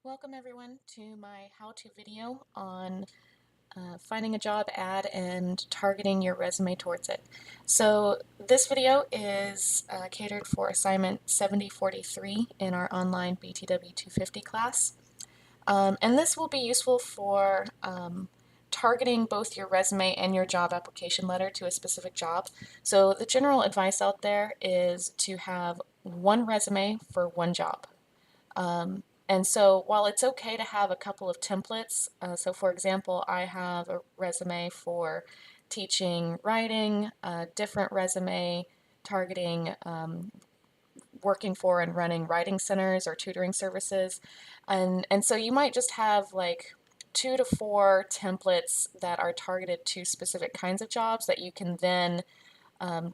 Welcome everyone to my how-to video on finding a job ad and targeting your resume towards it. So this video is catered for assignment 7043 in our online BTW250 class. And this will be useful for targeting both your resume and your job application letter to a specific job. So the general advice out there is to have one resume for one job. And so while it's okay to have a couple of templates, so for example, I have a resume for teaching writing, a different resume targeting working for and running writing centers or tutoring services. And so you might just have like 2 to 4 templates that are targeted to specific kinds of jobs that you can then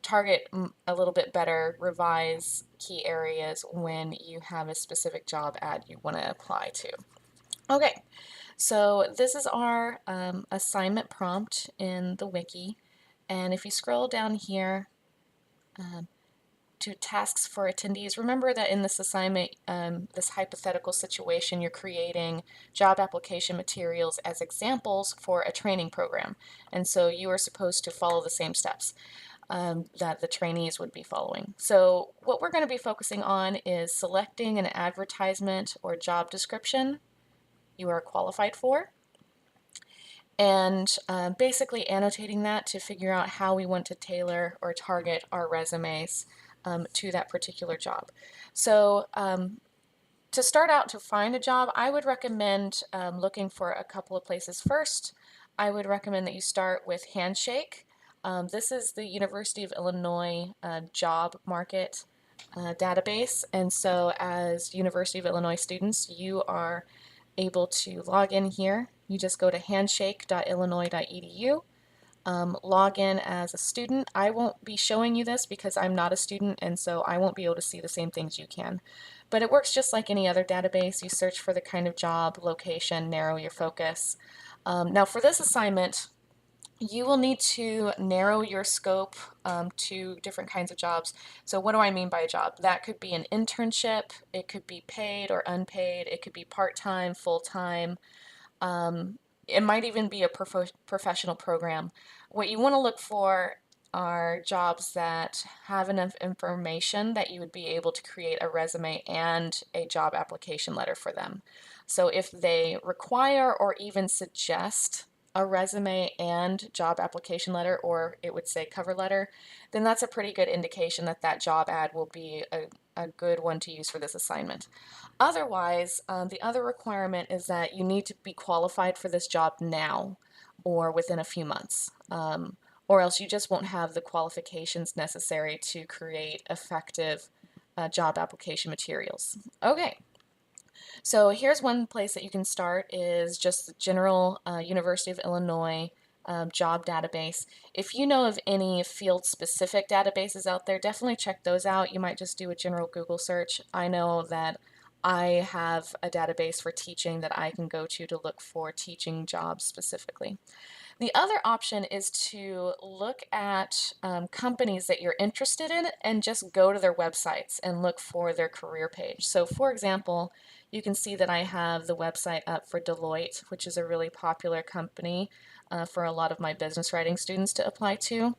target a little bit better, revise key areas when you have a specific job ad you want to apply to. Okay, so this is our assignment prompt in the wiki, and if you scroll down here to tasks for attendees, remember that in this assignment, this hypothetical situation, you're creating job application materials as examples for a training program, and so you are supposed to follow the same steps that the trainees would be following. So what we're going to be focusing on is selecting an advertisement or job description you are qualified for, and basically annotating that to figure out how we want to tailor or target our resumes to that particular job. So to start out to find a job, I would recommend looking for a couple of places. First, I would recommend that you start with Handshake. This is the University of Illinois job market database, and so as University of Illinois students, you are able to log in here. You just go to handshake.illinois.edu, log in as a student. I won't be showing you this because I'm not a student, and so I won't be able to see the same things you can. But it works just like any other database. You search for the kind of job, location, narrow your focus. Now for this assignment, you will need to narrow your scope to different kinds of jobs. So what do I mean by a job? That could be an internship, it could be paid or unpaid, it could be part-time, full-time, it might even be a professional program. What you want to look for are jobs that have enough information that you would be able to create a resume and a job application letter for them. So if they require or even suggest a resume and job application letter, or it would say cover letter, then that's a pretty good indication that that job ad will be a good one to use for this assignment. Otherwise, the other requirement is that you need to be qualified for this job now or within a few months, or else you just won't have the qualifications necessary to create effective job application materials. Okay. So here's one place that you can start is just the general University of Illinois job database. If you know of any field-specific databases out there, definitely check those out. You might just do a general Google search. I know that I have a database for teaching that I can go to look for teaching jobs specifically. The other option is to look at companies that you're interested in and just go to their websites and look for their career page. So for example, you can see that I have the website up for Deloitte, which is a really popular company for a lot of my business writing students to apply to.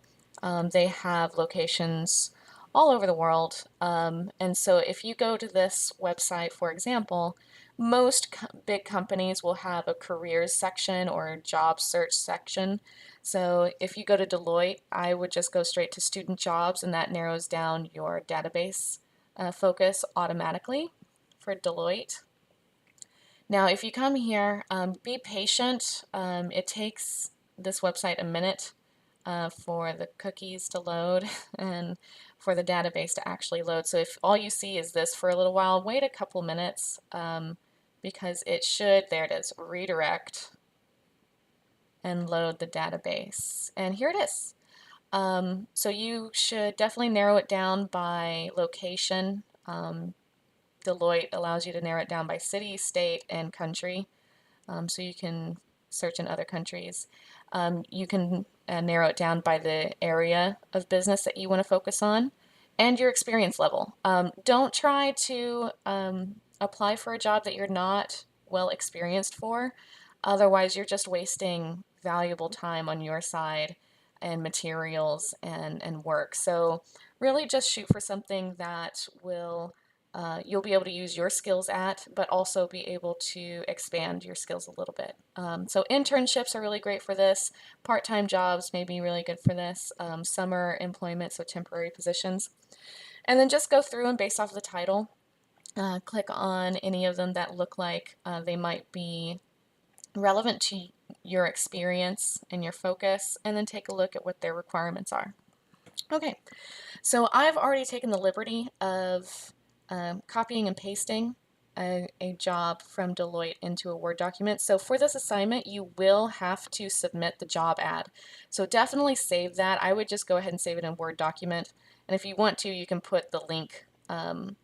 They have locations all over the world. And so if you go to this website, for example, most big companies will have a careers section or a job search section. So if you go to Deloitte, I would just go straight to student jobs, and that narrows down your database focus automatically for Deloitte. Now, if you come here, be patient. It takes this website a minute for the cookies to load and for the database to actually load. So if all you see is this for a little while, wait a couple minutes because it should, there it is, redirect and load the database. And here it is. So you should definitely narrow it down by location. Deloitte allows you to narrow it down by city, state, and country. So you can search in other countries. You can narrow it down by the area of business that you want to focus on and your experience level. Don't try to apply for a job that you're not well experienced for. Otherwise, you're just wasting valuable time on your side and materials and work. So really just shoot for something that will you'll be able to use your skills at, but also be able to expand your skills a little bit. So internships are really great for this. Part-time jobs may be really good for this. Summer employment, so temporary positions. And then just go through and based off the title, click on any of them that look like they might be relevant to your experience and your focus, and then take a look at what their requirements are. Okay, so I've already taken the liberty of copying and pasting a job from Deloitte into a Word document. So for this assignment, you will have to submit the job ad. So definitely save that. I would just go ahead and save it in a Word document. And if you want to, you can put the link on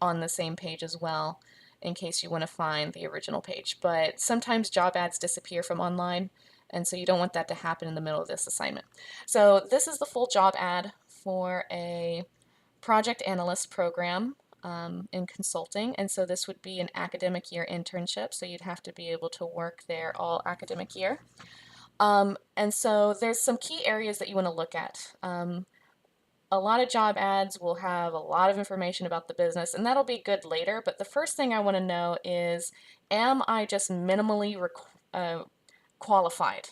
the same page as well in case you want to find the original page. But sometimes job ads disappear from online, and so you don't want that to happen in the middle of this assignment. So this is the full job ad for a project analyst program in consulting, and so this would be an academic year internship, so you'd have to be able to work there all academic year. And so there's some key areas that you want to look at. A lot of job ads will have a lot of information about the business, and that'll be good later, but the first thing I want to know is, am I just minimally qualified?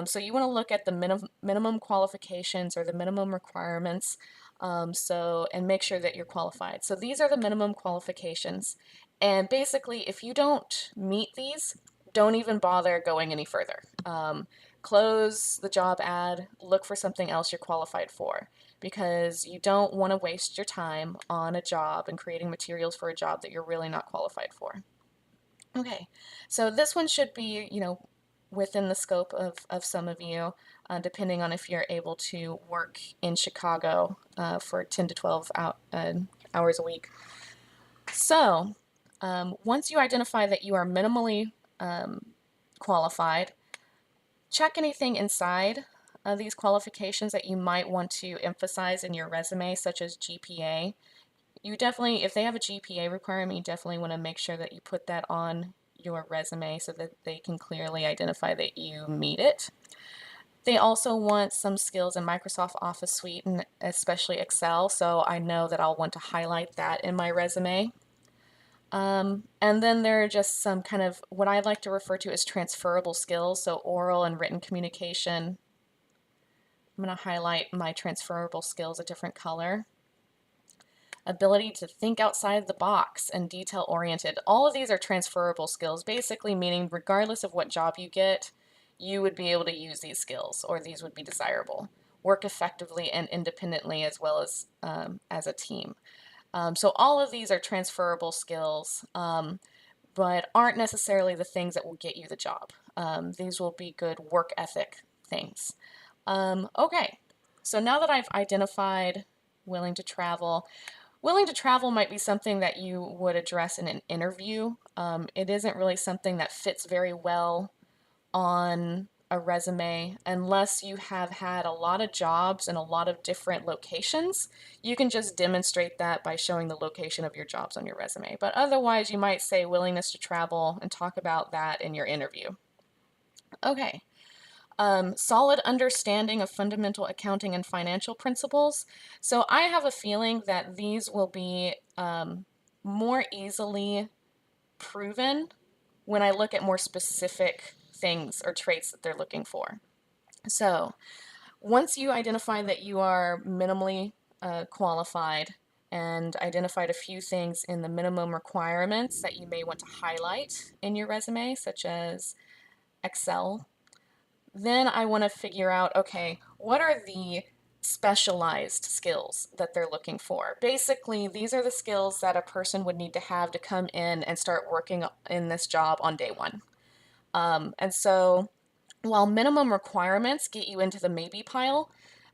So you want to look at the minimum qualifications or the minimum requirements, and make sure that you're qualified. So these are the minimum qualifications, and basically if you don't meet these, don't even bother going any further. Close the job ad, look for something else you're qualified for, because you don't want to waste your time on a job and creating materials for a job that you're really not qualified for. Okay, so this one should be, within the scope of some of you, depending on if you're able to work in Chicago for 10 to 12 hours a week. So once you identify that you are minimally qualified, check anything inside these qualifications that you might want to emphasize in your resume, such as GPA. You definitely, if they have a GPA requirement, you definitely want to make sure that you put that on your resume so that they can clearly identify that you meet it. They also want some skills in Microsoft Office Suite and especially Excel, so I know that I'll want to highlight that in my resume. And then there are just some kind of what I like to refer to as transferable skills, so oral and written communication. I'm going to highlight my transferable skills a different color. Ability to think outside the box and detail-oriented. All of these are transferable skills, basically meaning regardless of what job you get, you would be able to use these skills, or these would be desirable. Work effectively and independently as well as a team. So all of these are transferable skills, but aren't necessarily the things that will get you the job. These will be good work ethic things. Okay, so now that I've identified willing to travel might be something that you would address in an interview. It isn't really something that fits very well on a resume unless you have had a lot of jobs in a lot of different locations. You can just demonstrate that by showing the location of your jobs on your resume. But otherwise, you might say willingness to travel and talk about that in your interview. Okay. Solid understanding of fundamental accounting and financial principles. So I have a feeling that these will be more easily proven when I look at more specific things or traits that they're looking for. So once you identify that you are minimally qualified and identified a few things in the minimum requirements that you may want to highlight in your resume, such as Excel, then I want to figure out, okay, what are the specialized skills that they're looking for? Basically, these are the skills that a person would need to have to come in and start working in this job on day one. And so while minimum requirements get you into the maybe pile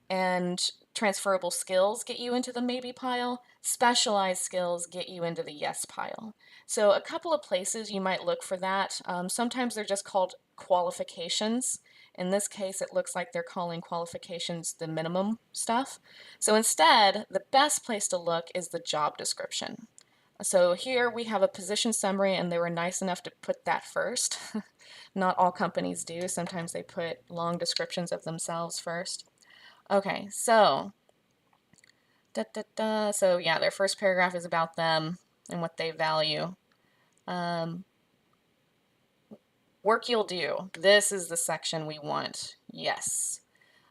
and transferable skills get you into the maybe pile, specialized skills get you into the yes pile. So a couple of places you might look for that. Sometimes they're just called qualifications. In this case, it looks like they're calling qualifications the minimum stuff. So instead, the best place to look is the job description. So here we have a position summary, and they were nice enough to put that first. Not all companies do. Sometimes they put long descriptions of themselves first. Okay, so so yeah, their first paragraph is about them and what they value. Um, Work you'll do. This is the section we want. Yes.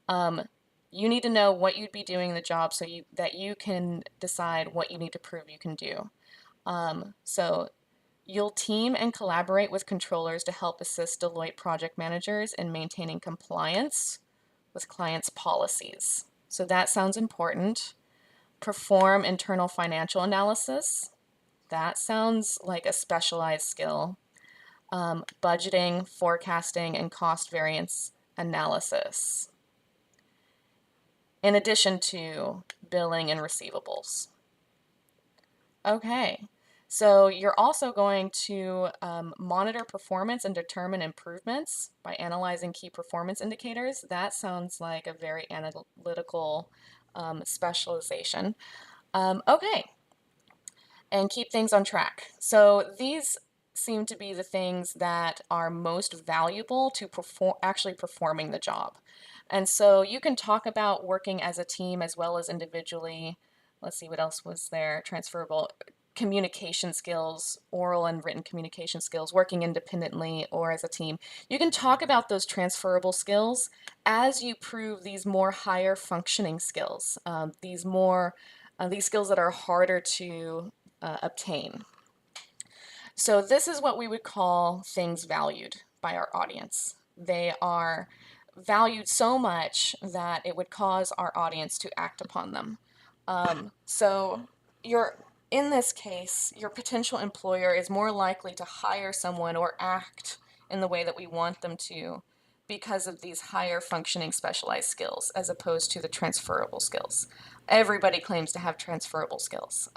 Um, you need to know what you'd be doing in the job so that you can decide what you need to prove you can do. So you'll team and collaborate with controllers to help assist Deloitte project managers in maintaining compliance with clients' policies. So that sounds important. Perform internal financial analysis. That sounds like a specialized skill. Budgeting, forecasting, and cost variance analysis, in addition to billing and receivables. Okay, so you're also going to monitor performance and determine improvements by analyzing key performance indicators. That sounds like a very analytical specialization. Okay, and keep things on track. So these seem to be the things that are most valuable to actually performing the job. And so you can talk about working as a team as well as individually. Let's see, what else was there? Transferable communication skills, oral and written communication skills, working independently or as a team. You can talk about those transferable skills as you prove these more higher functioning skills, these skills that are harder to obtain. So this is what we would call things valued by our audience. They are valued so much that it would cause our audience to act upon them. So in this case, your potential employer is more likely to hire someone or act in the way that we want them to because of these higher functioning specialized skills as opposed to the transferable skills. Everybody claims to have transferable skills,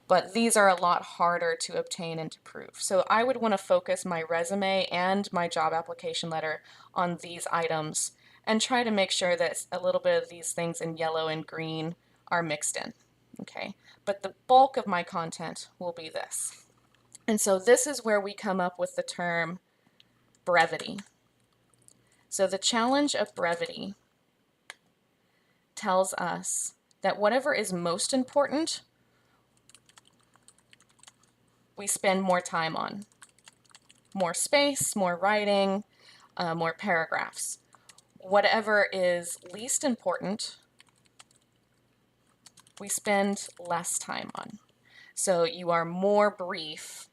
but these are a lot harder to obtain and to prove. So I would want to focus my resume and my job application letter on these items and try to make sure that a little bit of these things in yellow and green are mixed in. Okay, but the bulk of my content will be this. And so this is where we come up with the term brevity. So the challenge of brevity tells us that whatever is most important, we spend more time on. More space, more writing, more paragraphs. Whatever is least important, we spend less time on. So you are more brief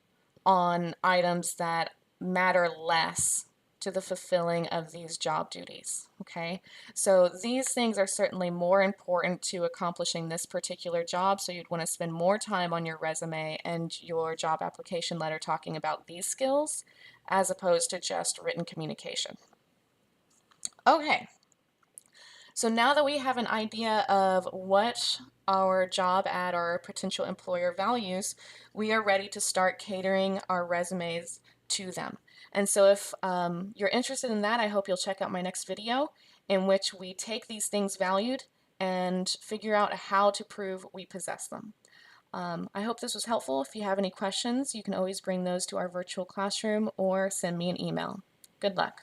on items that matter less to the fulfilling of these job duties, okay? So these things are certainly more important to accomplishing this particular job, so you'd want to spend more time on your resume and your job application letter talking about these skills as opposed to just written communication. Okay, so now that we have an idea of what our job ad or our potential employer values, we are ready to start catering our resumes to them. And so if you're interested in that, I hope you'll check out my next video in which we take these things valued and figure out how to prove we possess them. I hope this was helpful. If you have any questions, you can always bring those to our virtual classroom or send me an email. Good luck.